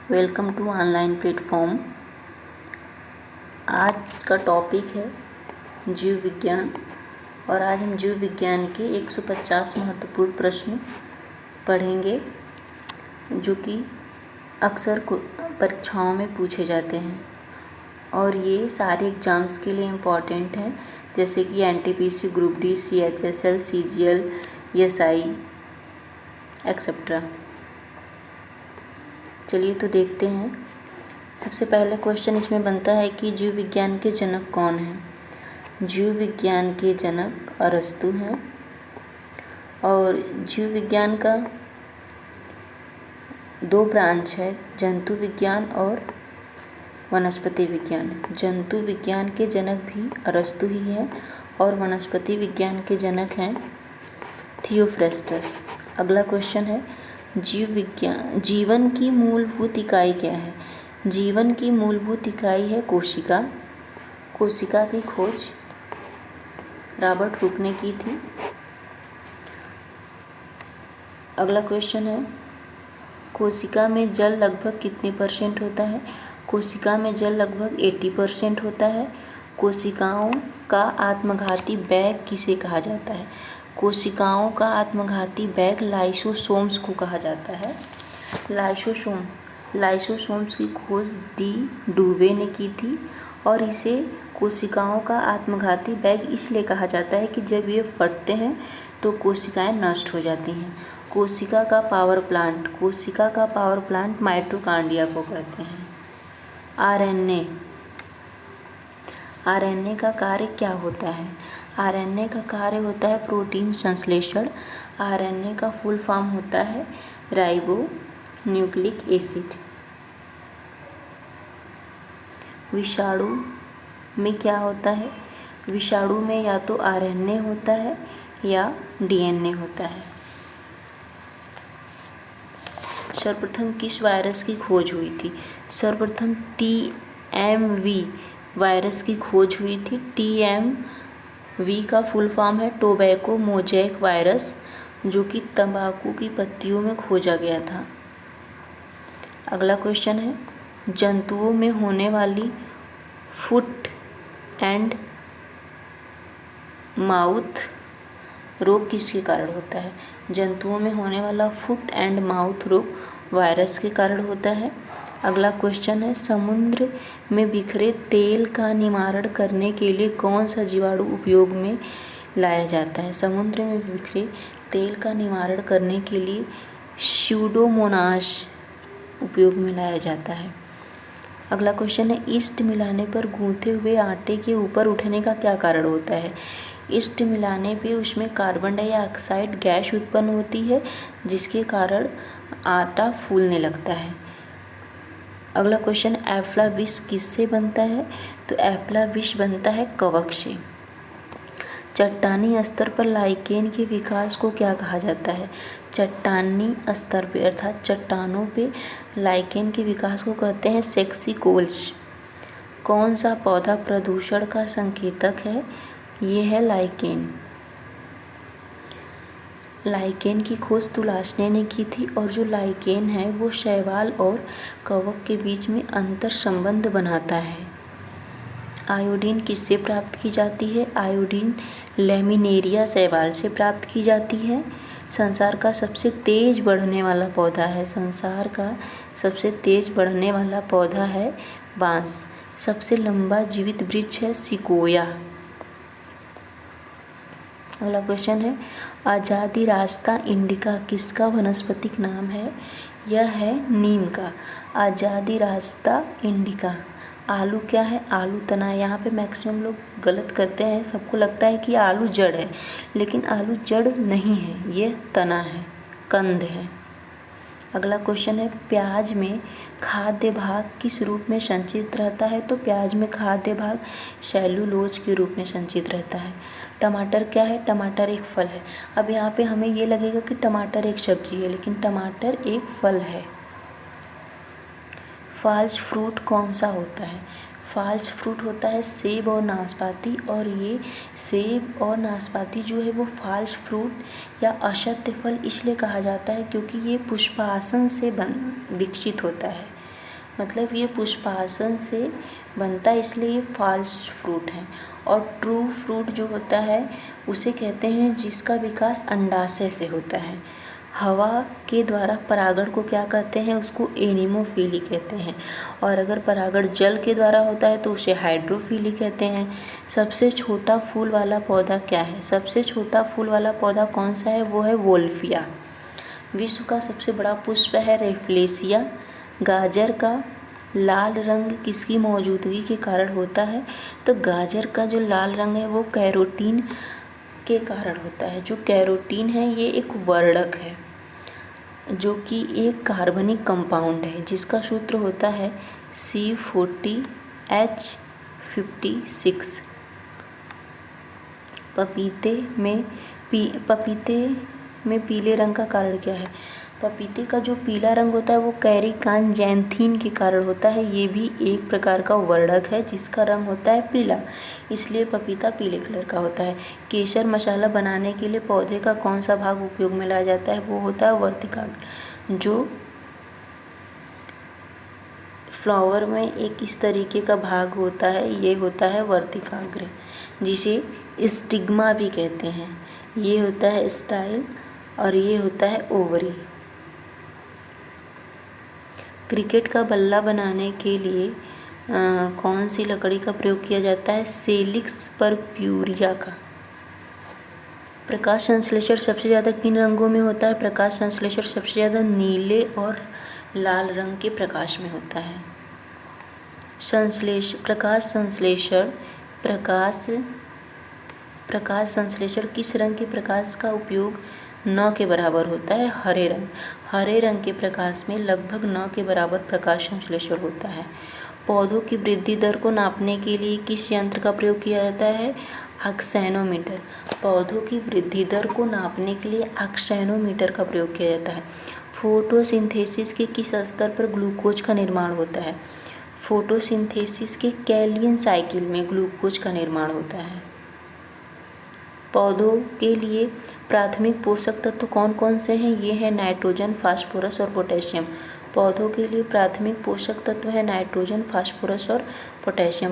Welcome to online platform. आज का topic है जीव विज्ञान और आज हम जीव विज्ञान के 150 महत्वपूर्ण प्रश्न पढ़ेंगे जो कि अक्सर परीक्षाओं में पूछे जाते हैं और ये सारे एग्ज़ाम्स के लिए इम्पॉर्टेंट हैं, जैसे कि NTPC, group D, CHSL, CGL, SI etcetera. चलिए तो देखते हैं। सबसे पहले क्वेश्चन इसमें बनता है कि जीव विज्ञान के जनक कौन हैं। जीव विज्ञान के जनक अरस्तु हैं और जीव विज्ञान का दो ब्रांच है, जंतु विज्ञान और वनस्पति विज्ञान। जंतु विज्ञान के जनक भी अरस्तु ही है और वनस्पति विज्ञान के जनक हैं थियोफ्रेस्टस। अगला क्वेश्चन है जीवन की मूलभूत इकाई क्या है। जीवन की मूलभूत इकाई है कोशिका। कोशिका की खोज रॉबर्ट हुक ने की थी। अगला क्वेश्चन है कोशिका में जल लगभग कितने % होता है। कोशिका में जल लगभग 80% होता है। कोशिकाओं का आत्मघाती बैग किसे कहा जाता है। कोशिकाओं का आत्मघाती बैग लाइसोसोम्स को कहा जाता है। लाइसोसोम्स की खोज डी डुवे ने की थी और इसे कोशिकाओं का आत्मघाती बैग इसलिए कहा जाता है कि जब ये फटते हैं तो कोशिकाएं नष्ट हो जाती हैं। कोशिका का पावर प्लांट माइटोकॉन्ड्रिया को कहते हैं। आरएनए का कार्य क्या होता है। आरएनए का कार्य होता है प्रोटीन संश्लेषण। आरएनए का फुल फॉर्म होता है राइबो न्यूक्लिक एसिड। विषाणु में क्या होता है। विषाणु में या तो आरएनए होता है या डीएनए होता है। सर्वप्रथम किस वायरस की खोज हुई थी। सर्वप्रथम TMV वायरस की खोज हुई थी। TMV का फुल फॉर्म है टोबैको मोज़ेक वायरस, जो कि तंबाकू की पत्तियों में खोजा गया था। अगला क्वेश्चन है जंतुओं में होने वाली फुट एंड माउथ रोग किसके कारण होता है। जंतुओं में होने वाला फुट एंड माउथ रोग वायरस के कारण होता है। अगला क्वेश्चन है समुद्र में बिखरे तेल का निवारण करने के लिए कौन सा जीवाणु उपयोग में लाया जाता है। समुद्र में बिखरे तेल का निवारण करने के लिए स्यूडोमोनास उपयोग में लाया जाता है। अगला क्वेश्चन है ईस्ट मिलाने पर गूंथे हुए आटे के ऊपर उठने का क्या कारण होता है। ईस्ट मिलाने पे उसमें कार्बन डाइऑक्साइड गैस उत्पन्न होती है, जिसके कारण आटा फूलने लगता है। अगला क्वेश्चन एफ्ला विष किससे बनता है। तो एफ्ला विष बनता है कवक से। चट्टानी स्तर पर लाइकेन के विकास को क्या कहा जाता है। चट्टानी स्तर पे अर्थात चट्टानों पे लाइकेन के विकास को कहते हैं सेक्सिकोल्स। कौन सा पौधा प्रदूषण का संकेतक है। ये है लाइकेन। लाइकेन की खोज तुलासने ने की थी और जो लाइकेन है वो शैवाल और कवक के बीच में अंतर संबंध बनाता है। आयोडीन किससे प्राप्त की जाती है। आयोडीन लेमिनेरिया शैवाल से प्राप्त की जाती है। संसार का सबसे तेज बढ़ने वाला पौधा है। संसार का सबसे तेज बढ़ने वाला पौधा है बांस। सबसे लंबा जीवित वृक्ष है सिकोया। अगला क्वेश्चन है आज़ादी रास्ता इंडिका किसका वनस्पतिक नाम है। यह है नीम का। आज़ादी रास्ता इंडिका। आलू क्या है। आलू तना है। यहाँ पे मैक्सिमम लोग गलत करते हैं, सबको लगता है कि आलू जड़ है, लेकिन आलू जड़ नहीं है, ये तना है, कंद है। अगला क्वेश्चन है प्याज में खाद्य भाग किस रूप में संचित रहता है। तो प्याज में खाद्य भाग सेलुलोज के रूप में संचित रहता है। टमाटर क्या है। टमाटर एक फल है। अब यहाँ पे हमें ये लगेगा कि टमाटर एक सब्जी है, लेकिन टमाटर एक फल है। फॉल्स फ्रूट कौन सा होता है। फॉल्स फ्रूट होता है सेब और नाशपाती, और ये सेब और नाशपाती जो है वो फॉल्स फ्रूट या असत्य फल इसलिए कहा जाता है क्योंकि ये पुष्पासन से विकसित होता है। मतलब ये पुष्पासन से बनता है, इसलिए ये फॉल्स फ्रूट है। और ट्रू फ्रूट जो होता है उसे कहते हैं जिसका विकास अंडाशय से होता है। हवा के द्वारा परागण को क्या कहते हैं, उसको एनिमोफिली कहते हैं। और अगर परागण जल के द्वारा होता है तो उसे हाइड्रोफिली कहते हैं। सबसे छोटा फूल वाला पौधा क्या है, सबसे छोटा फूल वाला पौधा कौन सा है, वो है वोल्फिया। विश्व का सबसे बड़ा पुष्प है रेफ्लेसिया। गाजर का लाल रंग किसकी मौजूदगी के कारण होता है, तो गाजर का जो लाल रंग है वो कैरोटीन के कारण होता है। जो कैरोटीन है ये एक वर्णक है जो कि एक कार्बनिक कंपाउंड है जिसका सूत्र होता है C40H56। पपीते में पीले रंग का कारण क्या है, पपीते का जो पीला रंग होता है वो कैरिकान जैंथीन के कारण होता है। ये भी एक प्रकार का वर्णक है जिसका रंग होता है पीला, इसलिए पपीता पीले कलर का होता है। केसर मसाला बनाने के लिए पौधे का कौन सा भाग उपयोग में लाया जाता है, वो होता है वर्तिकाग्र। जो फ्लावर में एक इस तरीके का भाग होता है, ये होता है वर्तिकाग्र, जिसे स्टिग्मा भी कहते हैं। ये होता है स्टाइल और ये होता है ओवरी। क्रिकेट का बल्ला बनाने के लिए कौन सी लकड़ी का प्रयोग किया जाता है, सेलिक्स परप्यूरिया का। प्रकाश संश्लेषण सबसे ज़्यादा किन रंगों में होता है, प्रकाश संश्लेषण सबसे ज़्यादा नीले और लाल रंग के प्रकाश में होता है। प्रकाश संश्लेषण किस रंग के प्रकाश का उपयोग 9 के बराबर होता है, हरे रंग। हरे रंग के प्रकाश में लगभग 9 के बराबर प्रकाश संश्लेषण होता है। पौधों की वृद्धि दर को नापने के लिए किस यंत्र का प्रयोग किया जाता है, ऑक्सैनोमीटर। पौधों की वृद्धि दर को नापने के लिए ऑक्सैनोमीटर का प्रयोग किया जाता है। फोटोसिंथेसिस के किस स्तर पर ग्लूकोज का निर्माण होता है, फोटोसिंथेसिस के कैलियन साइकिल में ग्लूकोज का निर्माण होता है। पौधों के लिए प्राथमिक पोषक तत्व कौन कौन से हैं, ये है नाइट्रोजन, फास्फोरस और पोटेशियम। पौधों के लिए प्राथमिक पोषक तत्व है नाइट्रोजन, फास्फोरस और पोटेशियम।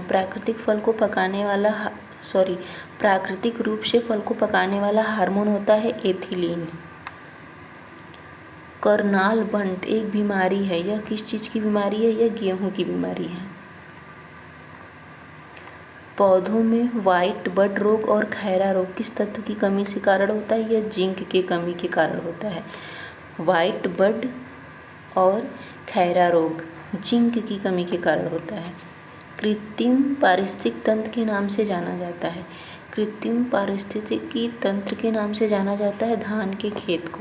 प्राकृतिक रूप से फल को पकाने वाला हार्मोन होता है एथिलीन। कर्नाल बंट एक बीमारी है, यह किस चीज़ की बीमारी है, यह गेहूं की बीमारी है। पौधों में व्हाइट बड रोग और खैरा रोग किस तत्व की कमी से कारण होता है, यह जिंक की कमी के कारण होता है। व्हाइट बड और खैरा रोग जिंक की कमी के कारण होता है। कृत्रिम पारिस्थितिक तंत्र के नाम से जाना जाता है, कृत्रिम पारिस्थितिकी तंत्र के नाम से जाना जाता है धान के खेत को।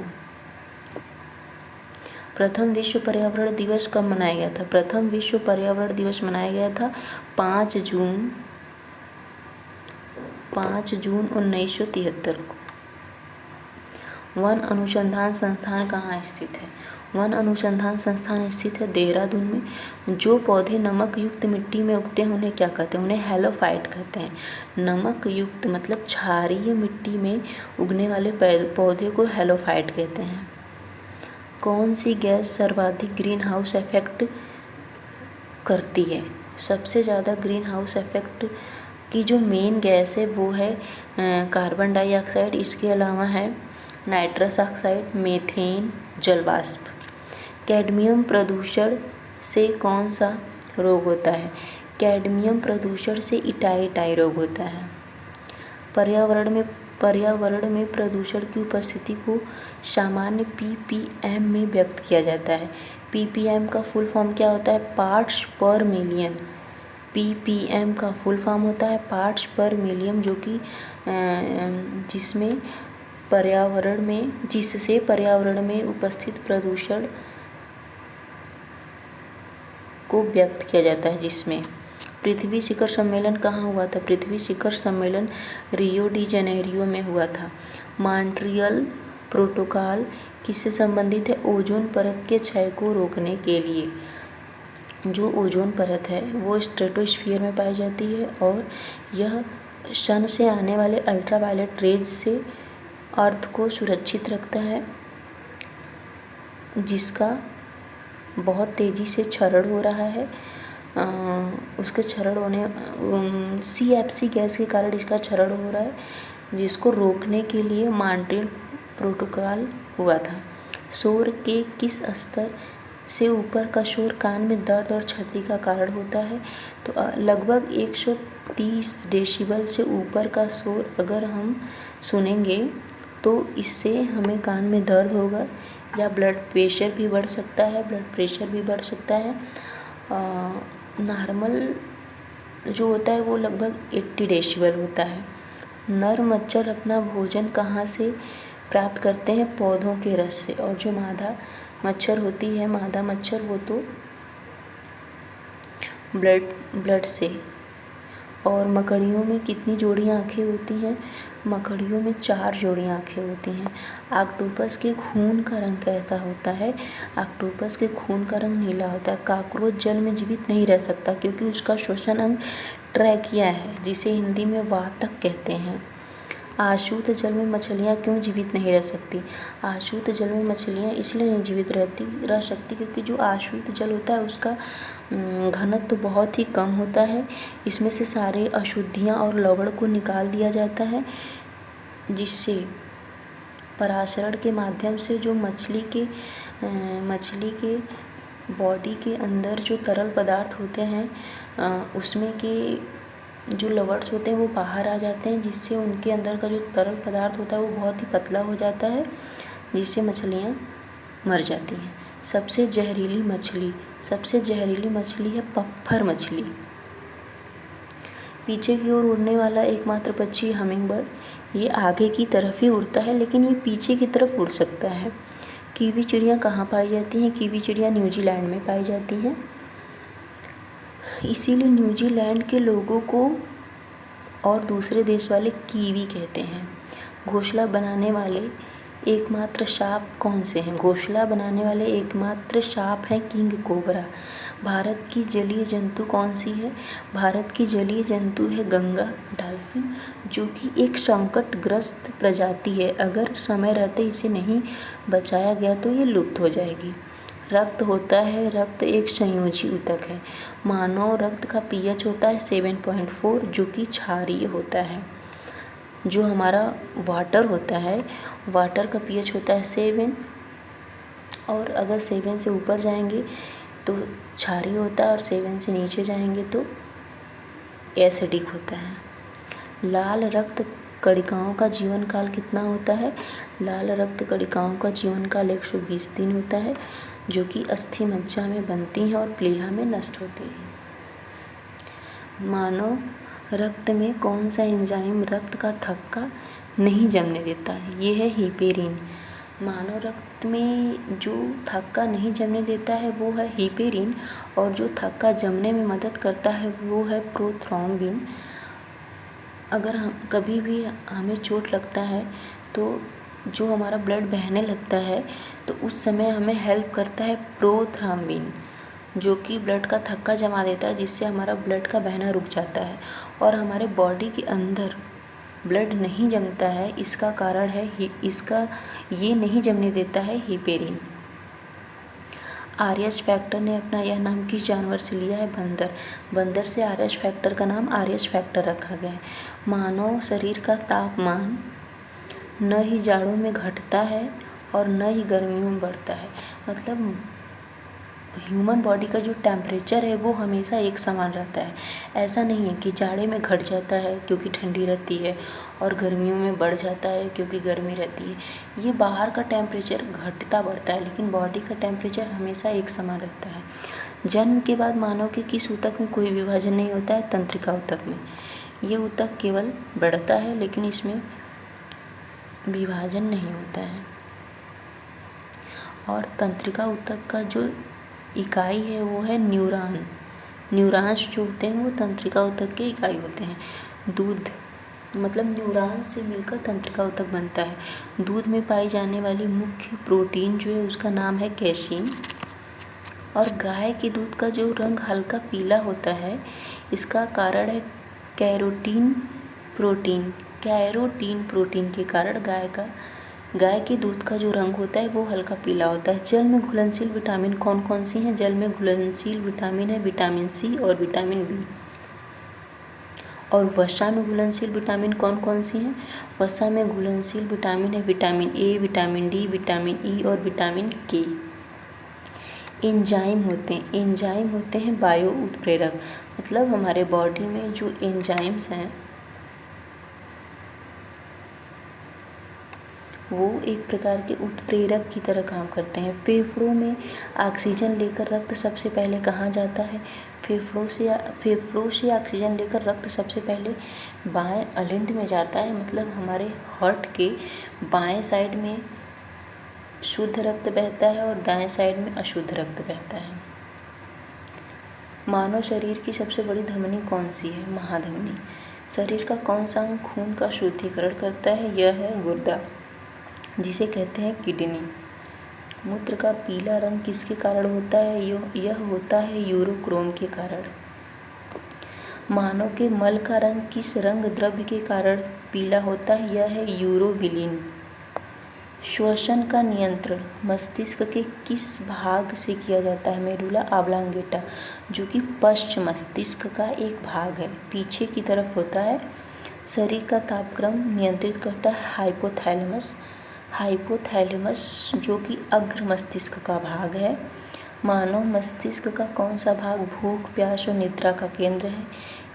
प्रथम विश्व पर्यावरण दिवस कब मनाया गया था, प्रथम विश्व पर्यावरण दिवस मनाया गया था 5 जून 1973 को। वन अनुसंधान संस्थान कहाँ स्थित है, वन अनुसंधान संस्थान स्थित है देहरादून में। जो पौधे नमक युक्त मिट्टी में उगते हैं उन्हें क्या कहते हैं, उन्हें हैलोफाइट कहते हैं। नमक युक्त मतलब क्षारीय मिट्टी में उगने वाले पौधे को हैलोफाइट कहते हैं। कौन सी गैस सर्वाधिक ग्रीन हाउस इफेक्ट करती है, सबसे ज़्यादा ग्रीन हाउस इफेक्ट की जो मेन गैस है वो है कार्बन डाइऑक्साइड। इसके अलावा है नाइट्रस ऑक्साइड, मीथेन, जलवाष्प। कैडमियम प्रदूषण से कौन सा रोग होता है, कैडमियम प्रदूषण से इटाई रोग होता है। पर्यावरण में प्रदूषण की उपस्थिति को सामान्य ppm में व्यक्त किया जाता है। ppm का फुल फॉर्म क्या होता है, पार्ट्स पर मिलियन। ppm का फुल फॉर्म होता है पार्ट्स पर मिलियन, जो कि जिससे पर्यावरण में उपस्थित प्रदूषण को व्यक्त किया जाता है। जिसमें पृथ्वी शिखर सम्मेलन कहाँ हुआ था, पृथ्वी शिखर सम्मेलन रियो डी जेनेरियो में हुआ था। मॉन्ट्रियल प्रोटोकॉल किससे संबंधित है, ओजोन परत के क्षय को रोकने के लिए। जो ओजोन परत है वो स्ट्रेटोस्फीयर में पाई जाती है और यह सन से आने वाले अल्ट्रावायलेट रेज से अर्थ को सुरक्षित रखता है, जिसका बहुत तेज़ी से क्षरण हो रहा है। उसके क्षरण होने CFC गैस के कारण इसका क्षरण हो रहा है, जिसको रोकने के लिए मॉन्ट्रियल प्रोटोकॉल हुआ था। शोर के किस स्तर से ऊपर का शोर कान में दर्द और क्षति का कारण होता है? तो लगभग 130 डेसिबल से ऊपर का शोर अगर हम सुनेंगे तो इससे हमें कान में दर्द होगा या ब्लड प्रेशर भी बढ़ सकता है। नॉर्मल जो होता है वो लगभग 80 डेसिबल होता है। नर मच्छर अपना भोजन कहाँ से प्राप्त करते हैं? पौधों के रस से। और जो मादा मच्छर होती है, मादा मच्छर, वो तो ब्लड से। और मकड़ियों में कितनी जोड़ी आँखें होती हैं? मकड़ियों में 4 जोड़ी आँखें होती हैं। ऑक्टोपस के खून का रंग कैसा होता है? ऑक्टोपस के खून का रंग नीला होता है। कॉकरोच जल में जीवित नहीं रह सकता क्योंकि उसका श्वसन अंग ट्रैकिया है, जिसे हिंदी में वातक कहते हैं। आशुद्ध जल में मछलियाँ क्यों जीवित नहीं रह सकती? आशुद्ध जल में मछलियाँ इसलिए नहीं जीवित रह सकती क्योंकि जो आशुद्ध जल होता है उसका घनत्व तो बहुत ही कम होता है। इसमें से सारे अशुद्धियाँ और लवण को निकाल दिया जाता है, जिससे पराशरण के माध्यम से जो मछली के बॉडी के अंदर जो तरल पदार्थ होते हैं उसमें के जो लवड्स होते हैं वो बाहर आ जाते हैं, जिससे उनके अंदर का जो तरल पदार्थ होता है वो बहुत ही पतला हो जाता है, जिससे मछलियाँ मर जाती हैं। सबसे जहरीली मछली है पफ्फर मछली। पीछे की ओर उड़ने वाला एकमात्र पक्षी हमिंग बर्ड। ये आगे की तरफ ही उड़ता है लेकिन ये पीछे की तरफ उड़ सकता है। कीवी चिड़िया कहाँ पाई जाती हैं? कीवी चिड़िया न्यूजीलैंड में पाई जाती हैं। इसीलिए न्यूजीलैंड के लोगों को और दूसरे देश वाले कीवी कहते हैं। घोंसला बनाने वाले एकमात्र सांप कौन से हैं? घोंसला बनाने वाले एकमात्र सांप हैं किंग कोबरा। भारत की जलीय जंतु कौन सी है? भारत की जलीय जंतु है गंगा डॉल्फिन, जो कि एक संकटग्रस्त प्रजाति है। अगर समय रहते इसे नहीं बचाया गया तो ये लुप्त हो जाएगी। रक्त होता है, रक्त एक संयोजी ऊतक है। मानव रक्त का pH होता है 7.4, जो कि क्षारीय होता है। जो हमारा वाटर होता है, वाटर का pH होता है 7, और अगर 7 से ऊपर जाएंगे तो क्षारीय होता है और 7 से नीचे जाएंगे तो एसिडिक होता है। लाल रक्त कणिकाओं का जीवन काल कितना होता है? लाल रक्त कणिकाओं का जीवन काल 120 दिन होता है, जो कि अस्थि मज्जा में बनती हैं और प्लीहा में नष्ट होती हैं। मानव रक्त में कौन सा एंजाइम रक्त का थक्का नहीं जमने देता है? ये है हिपेरिन। मानव रक्त में जो थक्का नहीं जमने देता है वो है हिपेरिन, और जो थक्का जमने में मदद करता है वो है प्रोथ्रोम्बिन। अगर हम कभी भी हमें चोट लगता है तो जो हमारा ब्लड बहने लगता है तो उस समय हमें हेल्प करता है प्रोथ्रोम्बिन, जो कि ब्लड का थक्का जमा देता है, जिससे हमारा ब्लड का बहना रुक जाता है और हमारे बॉडी के अंदर ब्लड नहीं जमता है। इसका कारण है ये नहीं जमने देता है हिपेरिन। आर्यस फैक्टर ने अपना यह नाम किस जानवर से लिया है? बंदर। बंदर से आर्यस फैक्टर का नाम आर्यस फैक्टर रखा गया है। मानव शरीर का तापमान न ही जाड़ों में घटता है और न ही गर्मियों में बढ़ता है। मतलब ह्यूमन बॉडी का जो टेम्परेचर है वो हमेशा एक समान रहता है। ऐसा नहीं है कि जाड़े में घट जाता है क्योंकि ठंडी रहती है और गर्मियों में बढ़ जाता है क्योंकि गर्मी रहती है। ये बाहर का टेम्परेचर घटता बढ़ता है, लेकिन बॉडी का टेम्परेचर हमेशा एक समान रहता है। जन्म के बाद मानव के किस ऊतक में कोई विभाजन नहीं होता है? तंत्रिका ऊतक में। ये ऊतक केवल बढ़ता है लेकिन इसमें विभाजन नहीं होता है। और तंत्रिका ऊतक का जो इकाई है वो है न्यूरॉन। न्यूरॉन्स जो होते हैं वो तंत्रिका ऊतक के इकाई होते हैं। दूध मतलब न्यूरॉन से मिलकर तंत्रिका ऊतक बनता है। दूध में पाई जाने वाली मुख्य प्रोटीन जो है उसका नाम है कैसीन। और गाय के दूध का जो रंग हल्का पीला होता है इसका कारण है कैरोटीन प्रोटीन। कैरोटीन प्रोटीन के कारण गाय का गाय के दूध का जो रंग होता है वो हल्का पीला होता है। जल में घुलनशील विटामिन कौन कौन सी हैं? जल में घुलनशील विटामिन है विटामिन सी और विटामिन बी। और वसा में घुलनशील विटामिन कौन कौन सी हैं? वसा में घुलनशील विटामिन है vitamin A, vitamin D, vitamin E और विटामिन के। एंजाइम होते हैं बायो उत्प्रेरक, मतलब हमारे बॉडी में जो एंजाइम्स हैं वो एक प्रकार के उत्प्रेरक की तरह काम करते हैं। फेफड़ों में ऑक्सीजन लेकर रक्त सबसे पहले कहाँ जाता है? फेफड़ों से ऑक्सीजन लेकर रक्त सबसे पहले बाएं अलिंद में जाता है, मतलब हमारे हार्ट के बाएं साइड में शुद्ध रक्त बहता है और दाएं साइड में अशुद्ध रक्त बहता है। मानव शरीर की सबसे बड़ी धमनी कौन सी है? महाधमनी। शरीर का कौन सा अंग खून का शुद्धिकरण करता है? यह है गुर्दा, जिसे कहते हैं किडनी। मूत्र का पीला रंग किसके कारण होता है? यह होता है यूरोक्रोम के कारण। मानव के मल का रंग किस रंग द्रव्य के कारण पीला होता है? यह है यूरोबिलिन। श्वसन का नियंत्रण मस्तिष्क के किस भाग से किया जाता है? मेडुला ऑब्लांगेटा, जो कि पश्च मस्तिष्क का एक भाग है, पीछे की तरफ होता है। शरीर का तापक्रम नियंत्रित करता है हाइपोथैलेमस, जो कि अग्र मस्तिष्क का भाग है। मानव मस्तिष्क का कौन सा भाग भूख, प्यास और निद्रा का केंद्र है?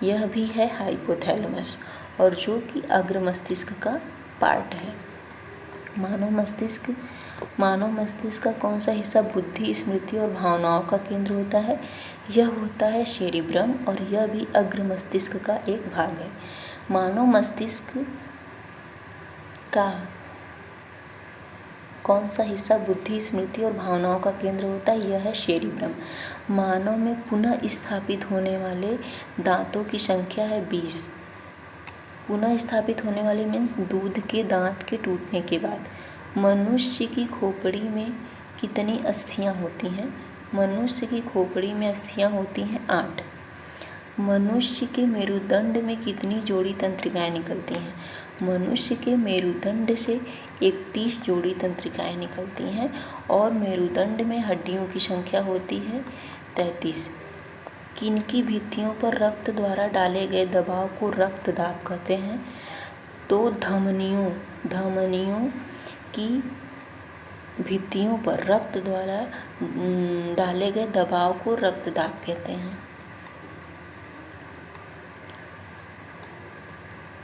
यह भी है हाइपोथैलेमस, और जो कि अग्र मस्तिष्क का पार्ट है। मानव मस्तिष्क का कौन सा हिस्सा बुद्धि, स्मृति और भावनाओं का केंद्र होता है? यह होता है सेरिब्रम, और यह भी अग्र मस्तिष्क का एक भाग है। मानव मस्तिष्क का कौन सा हिस्सा बुद्धि, स्मृति और भावनाओं का केंद्र होता है? यह है सेरिब्रम। मानव में पुनः स्थापित होने वाले दांतों की संख्या है 20। पुनः स्थापित होने वाले मीन्स दूध के दांत के टूटने के बाद। मनुष्य की खोपड़ी में कितनी अस्थियां होती हैं? मनुष्य की खोपड़ी में अस्थियां होती हैं 8। मनुष्य के मेरुदंड में कितनी जोड़ी तंत्रिकाएं निकलती हैं? मनुष्य के मेरुदंड से 31 जोड़ी तंत्रिकाएं निकलती हैं, और मेरुदंड में हड्डियों की संख्या होती है 33। किनकी भित्तियों पर रक्त द्वारा डाले गए दबाव को रक्त दाब कहते हैं? तो धमनियों की भित्तियों पर रक्त द्वारा डाले गए दबाव को रक्त दाब कहते हैं।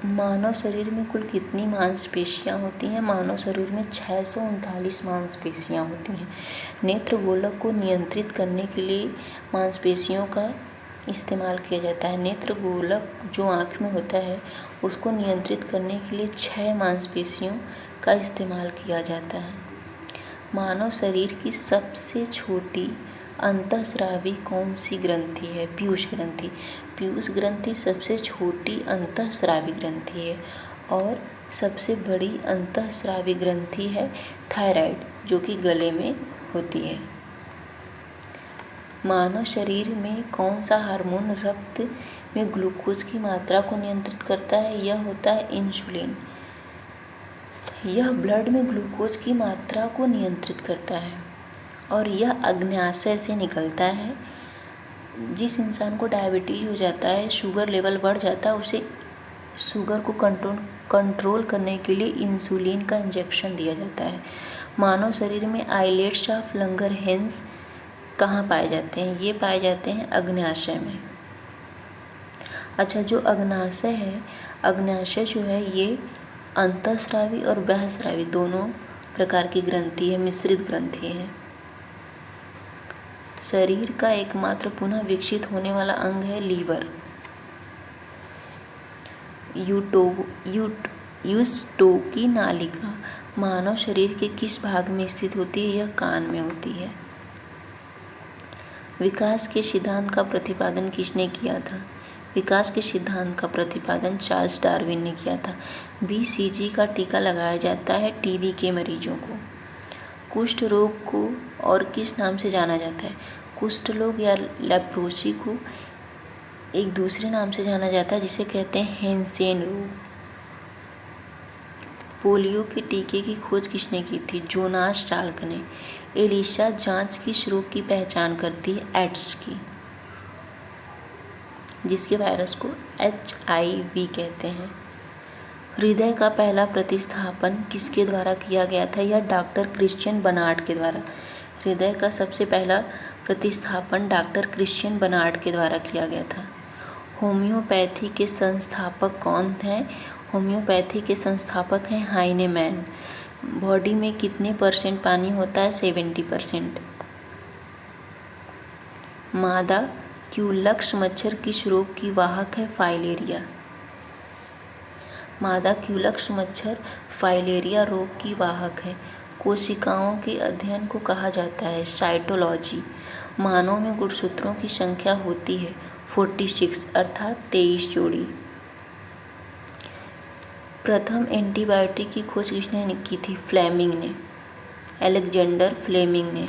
मानव शरीर में कुल कितनी मांसपेशियां होती हैं? मानव शरीर में 639 मांसपेशियां होती हैं। नेत्र गोलक को नियंत्रित करने के लिए मांसपेशियों का इस्तेमाल किया जाता है। नेत्र गोलक जो आँख में होता है उसको नियंत्रित करने के लिए 6 मांसपेशियों का इस्तेमाल किया जाता है। मानव शरीर की सबसे छोटी अंतःस्रावी कौन सी ग्रंथि है? पीयूष ग्रंथि। पीयूष ग्रंथि सबसे छोटी अंतःस्रावी ग्रंथि है, और सबसे बड़ी अंतःस्रावी ग्रंथि है थायराइड, जो कि गले में होती है। मानव शरीर में कौन सा हार्मोन रक्त में ग्लूकोज की मात्रा को नियंत्रित करता है? यह होता है इंसुलिन। यह ब्लड में ग्लूकोज की मात्रा को नियंत्रित करता है, और यह अग्न्याशय से निकलता है। जिस इंसान को डायबिटीज हो जाता है, शुगर लेवल बढ़ जाता है, उसे शुगर को कंट्रोल करने के लिए इंसुलिन का इंजेक्शन दिया जाता है। मानव शरीर में आइलेट्स ऑफ लंगरहैंस कहाँ पाए जाते हैं? ये पाए जाते हैं अग्न्याशय में। अच्छा, जो अग्न्याशय है, अग्न्याशय जो है ये अंतःस्रावी और बहिःस्रावी दोनों प्रकार की ग्रंथि है, मिश्रित ग्रंथि है। शरीर का एकमात्र पुनः विकसित होने वाला अंग है लीवर। यूस्टोकी नालिका मानव शरीर के किस भाग में स्थित होती है? यह कान में होती है। विकास के सिद्धांत का प्रतिपादन किसने किया था? विकास के सिद्धांत का प्रतिपादन चार्ल्स डार्विन ने किया था। BCG का टीका लगाया जाता है टीबी के मरीजों को। कुष्ठ रोग को और किस नाम से जाना जाता है? कुष्ठ रोग या लेप्रोसी को एक दूसरे नाम से जाना जाता है, जिसे कहते हैं हैंसेन रोग। पोलियो के टीके की खोज किसने की थी? जोनास साल्क ने। एलिसा जांच किस रोग की पहचान करती है? एड्स की, जिसके वायरस को HIV कहते हैं। हृदय का पहला प्रतिस्थापन किसके द्वारा किया गया था? यह डॉक्टर क्रिश्चियन बर्नार्ड के द्वारा। हृदय का सबसे पहला प्रतिस्थापन डॉक्टर क्रिश्चियन बर्नार्ड के द्वारा किया गया था। होम्योपैथी के संस्थापक कौन हैं? होम्योपैथी के संस्थापक हैं हाइनेमैन। बॉडी में कितने % पानी होता है? 70%। मादा क्यूलक्स मच्छर किस रोग की वाहक है? फाइलेरिया। मादा क्यूलक्स मच्छर फाइलेरिया रोग की वाहक है। कोशिकाओं के अध्ययन को कहा जाता है साइटोलॉजी। मानव में गुणसूत्रों की संख्या होती है 46 अर्थात 23 जोड़ी। प्रथम एंटीबायोटिक की खोज किसने की थी? फ्लेमिंग ने, अलेक्जेंडर फ्लेमिंग ने।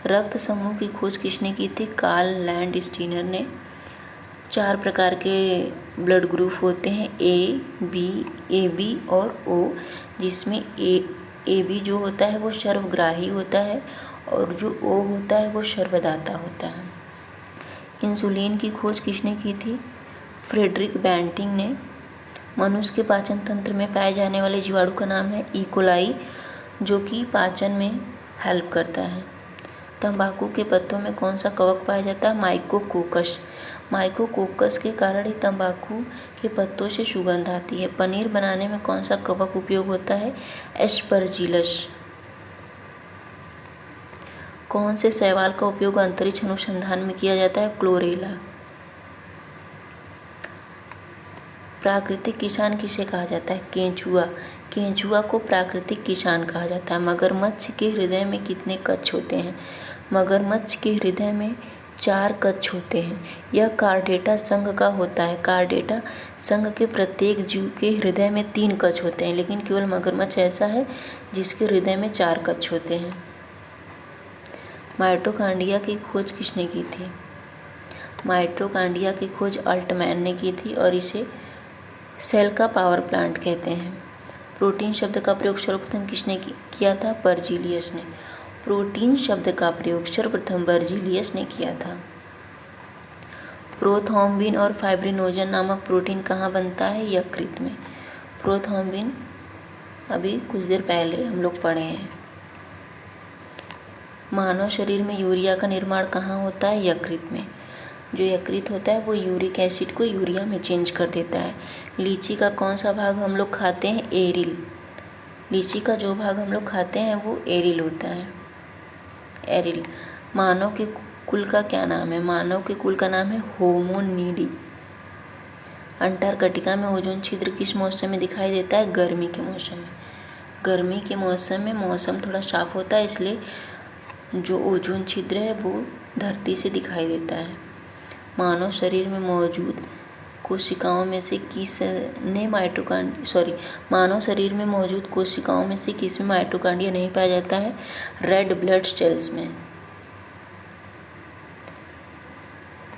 रक्त समूह की खोज किसने की थी? कार्ल लैंडस्टीनर ने। 4 प्रकार के ब्लड ग्रुप होते हैं AB और O, जिसमें AB जो होता है वो सर्वग्राही होता है और जो O होता है वो सर्वदाता होता है। इंसुलिन की खोज किसने की थी? फ्रेडरिक बैंटिंग ने। मनुष्य के पाचन तंत्र में पाए जाने वाले जीवाणु का नाम है इकोलाई, जो कि पाचन में हेल्प करता है। तंबाकू के पत्तों में कौन सा कवक पाया जाता है? माइकोकोकस। माइकोकोकस के कारण ही तंबाकू के पत्तों से सुगंध आती है। पनीर बनाने में कौन सा कवक उपयोग होता है? एस्परजिलस। कौन से शैवाल का उपयोग अंतरिक्ष अनुसंधान में किया जाता है? क्लोरेला। प्राकृतिक किसान किसे कहा जाता है? केंचुआ। केंचुआ को प्राकृतिक किसान कहा जाता है। मगरमच्छ के हृदय में कितने कक्ष होते हैं? मगरमच्छ के हृदय में 4 कक्ष होते हैं। यह कार्डेटा संघ का होता है। कार्डेटा संघ के प्रत्येक जीव के हृदय में 3 कक्ष होते हैं, लेकिन केवल मगरमच्छ ऐसा है जिसके हृदय में 4 कक्ष होते हैं। माइटोकांड्रिया की खोज किसने की थी? माइटोकांड्रिया की खोज अल्टमैन ने की थी और इसे सेल का पावर प्लांट कहते हैं। प्रोटीन शब्द का प्रयोग सर्वप्रथम किसने किया था? बर्जीलियस ने। प्रोटीन शब्द का प्रयोग सर्वप्रथम बर्जीलियस ने किया था। प्रोथ्रोम्बिन और फाइब्रिनोजन नामक प्रोटीन कहाँ बनता है? यकृत में। प्रोथ्रोम्बिन अभी कुछ देर पहले हम लोग पढ़े हैं। मानव शरीर में यूरिया का निर्माण कहाँ होता है? यकृत में। जो यकृत होता है वो यूरिक एसिड को यूरिया में चेंज कर देता है। लीची का कौन सा भाग हम लोग खाते हैं? एरिल। लीची का जो भाग हम लोग खाते हैं वो एरिल होता है, एरिल। मानव के कुल का क्या नाम है? मानव के कुल का नाम है होमोनिडी। अंटार्कटिका में ओजोन छिद्र किस मौसम में दिखाई देता है? गर्मी के मौसम में। गर्मी के मौसम में मौसम थोड़ा साफ होता है, इसलिए जो ओजोन छिद्र है वो धरती से दिखाई देता है। मानव शरीर में मौजूद कोशिकाओं में से मानव शरीर में मौजूद कोशिकाओं में से किस में माइटोकांड्रिया नहीं पाया जाता है? रेड ब्लड सेल्स में।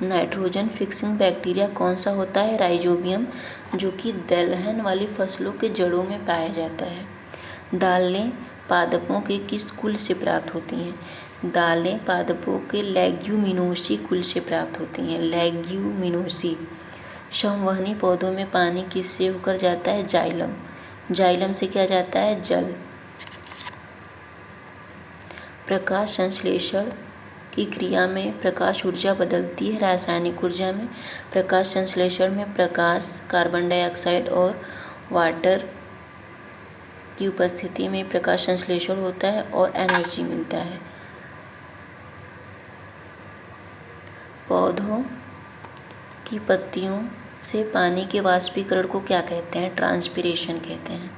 नाइट्रोजन फिक्सिंग बैक्टीरिया कौन सा होता है? राइजोबियम, जो कि दलहन वाली फसलों के जड़ों में पाया जाता है। दालें पादपों के किस कुल से प्राप्त होती हैं? दालें पादपों के लेग्यूमिनोसी कुल से प्राप्त होती हैं। लेग्यूमिनोसी। संवहनी पौधों में पानी किससे होकर जाता है? जाइलम। जाइलम से क्या जाता है? जल। प्रकाश संश्लेषण की क्रिया में प्रकाश ऊर्जा बदलती है रासायनिक ऊर्जा में। प्रकाश संश्लेषण में प्रकाश कार्बन डाइऑक्साइड और वाटर की उपस्थिति में प्रकाश संश्लेषण होता है और एनर्जी मिलता है। पौधों की पत्तियों से पानी के वाष्पीकरण को क्या कहते हैं? ट्रांसपिरेशन कहते हैं।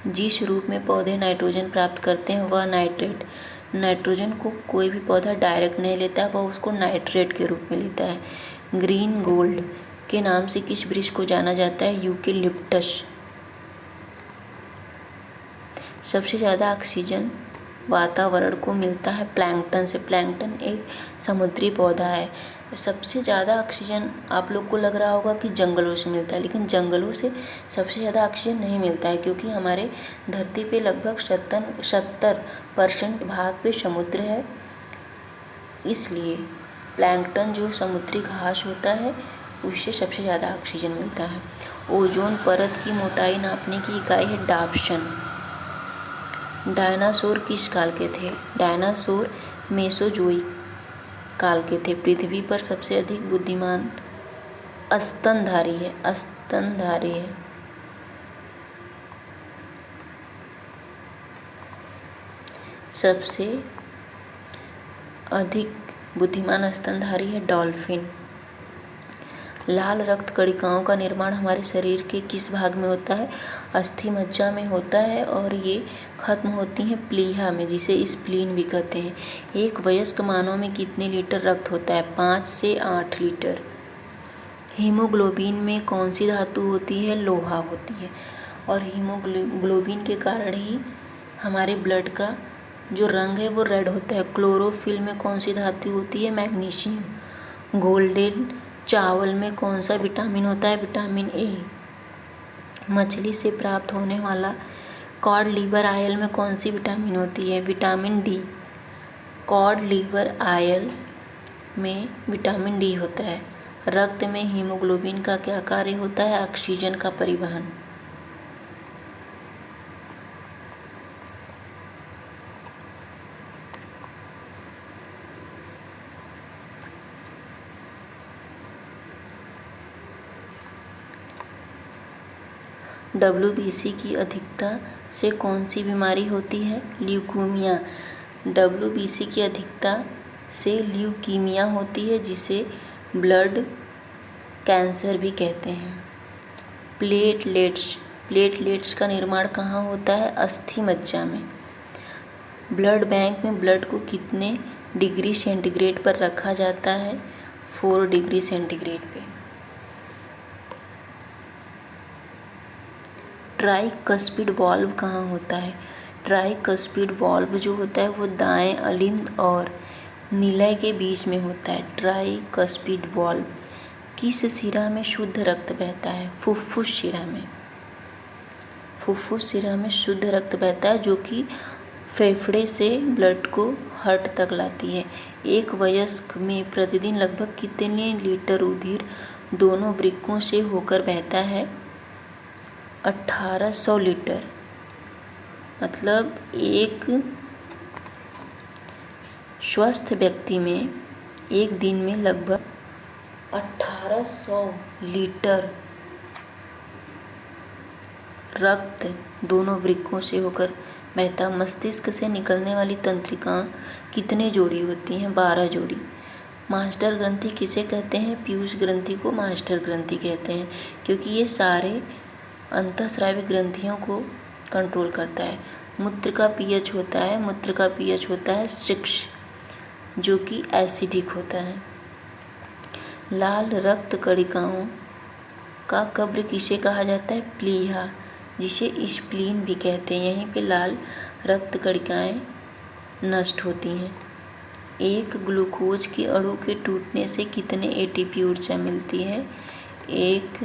जिस रूप में पौधे नाइट्रोजन प्राप्त करते हैं वह नाइट्रेट। नाइट्रोजन को कोई भी पौधा डायरेक्ट नहीं लेता, वह उसको नाइट्रेट के रूप में लेता है। ग्रीन गोल्ड के नाम से किस वृक्ष को जाना जाता है? यूकेलिप्टस। सबसे ज़्यादा ऑक्सीजन वातावरण को मिलता है प्लैंकटन से। प्लैंकटन एक समुद्री पौधा है। सबसे ज़्यादा ऑक्सीजन आप लोग को लग रहा होगा कि जंगलों से मिलता है, लेकिन जंगलों से सबसे ज़्यादा ऑक्सीजन नहीं मिलता है, क्योंकि हमारे धरती पे लगभग 70% भाग पे समुद्र है। इसलिए प्लैंकटन जो समुद्री घास होता है उससे सबसे ज़्यादा ऑक्सीजन मिलता है। ओजोन परत की मोटाई नापने की इकाई है डाप्सन। डायनासोर किस काल के थे? डायनासोर मेसोजोइक काल के थे। पृथ्वी पर सबसे अधिक बुद्धिमान स्तनधारी है। सबसे अधिक बुद्धिमान स्तनधारी है डॉल्फिन। लाल रक्त कणिकाओं का निर्माण हमारे शरीर के किस भाग में होता है? अस्थि मज्जा में होता है, और ये खत्म होती हैं प्लीहा में, जिसे स्प्लीन भी कहते हैं। एक वयस्क मानव में कितने लीटर रक्त होता है? 5 से 8 लीटर। हीमोग्लोबिन में कौन सी धातु होती है? लोहा होती है। और हीमोग्लोबिन के कारण ही हमारे ब्लड का जो रंग है वो रेड होता है। क्लोरोफिल में कौन सी धातु होती है? मैग्नीशियम। गोल्डन चावल में कौन सा विटामिन होता है? Vitamin A. मछली से प्राप्त होने वाला कॉड लीवर आयल में कौन सी विटामिन होती है? Vitamin D. Cod liver oil में विटामिन डी होता है। रक्त में हीमोग्लोबिन का क्या कार्य होता है? ऑक्सीजन का परिवहन। WBC की अधिकता से कौन सी बीमारी होती है? ल्यूकीमिया। WBC की अधिकता से ल्यूकीमिया होती है, जिसे ब्लड कैंसर भी कहते हैं। प्लेटलेट्स का निर्माण कहाँ होता है? अस्थि मज्जा में। ब्लड बैंक में ब्लड को कितने डिग्री सेंटीग्रेड पर रखा जाता है? 4 डिग्री सेंटीग्रेड पे। ट्राइकस्पिड वाल्व कहाँ होता है? ट्राइकस्पिड वाल्व जो होता है वो दाएं अलिंद और निलय के बीच में होता है। Tricuspid valve. किस शिरा में शुद्ध रक्त बहता है? फुफ्फुस शिरा में। फुफ्फुस शिरा में शुद्ध रक्त बहता है, जो कि फेफड़े से ब्लड को हार्ट तक लाती है। एक वयस्क में प्रतिदिन लगभग कितने लीटर रुधिर दोनों वृक्कों से होकर बहता है? 1800 लीटर। मतलब एक स्वस्थ व्यक्ति में एक दिन में लगभग 1800 लीटर रक्त दोनों वृक्कों से होकर बहता। मस्तिष्क से निकलने वाली तंत्रिकाएं कितने जोड़ी होती हैं? 12 जोड़ी। मास्टर ग्रंथि किसे कहते हैं? पीयूष ग्रंथि को मास्टर ग्रंथि कहते हैं, क्योंकि ये सारे अंतःस्रावी ग्रंथियों को कंट्रोल करता है। मूत्र का पीएच होता है 6, जो कि एसिडिक होता है। लाल रक्त कणिकाओं का कब्र किसे कहा जाता है? प्लीहा, जिसे स्प्लीन भी कहते हैं। यहीं पे लाल रक्त कणिकाएं नष्ट होती हैं। एक ग्लूकोज के अणु के टूटने से कितने एटीपी ऊर्जा मिलती है? एक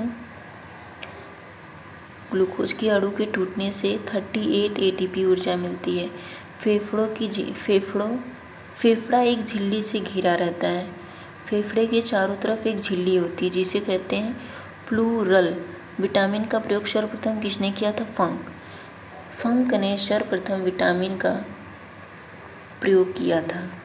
ग्लूकोज के अणु के टूटने से 38 एटीपी ऊर्जा मिलती है। फेफड़ा एक झिल्ली से घिरा रहता है। फेफड़े के चारों तरफ एक झिल्ली होती है, जिसे कहते हैं प्लूरल। विटामिन का प्रयोग सर्वप्रथम किसने किया था? फंक ने सर्वप्रथम विटामिन का प्रयोग किया था।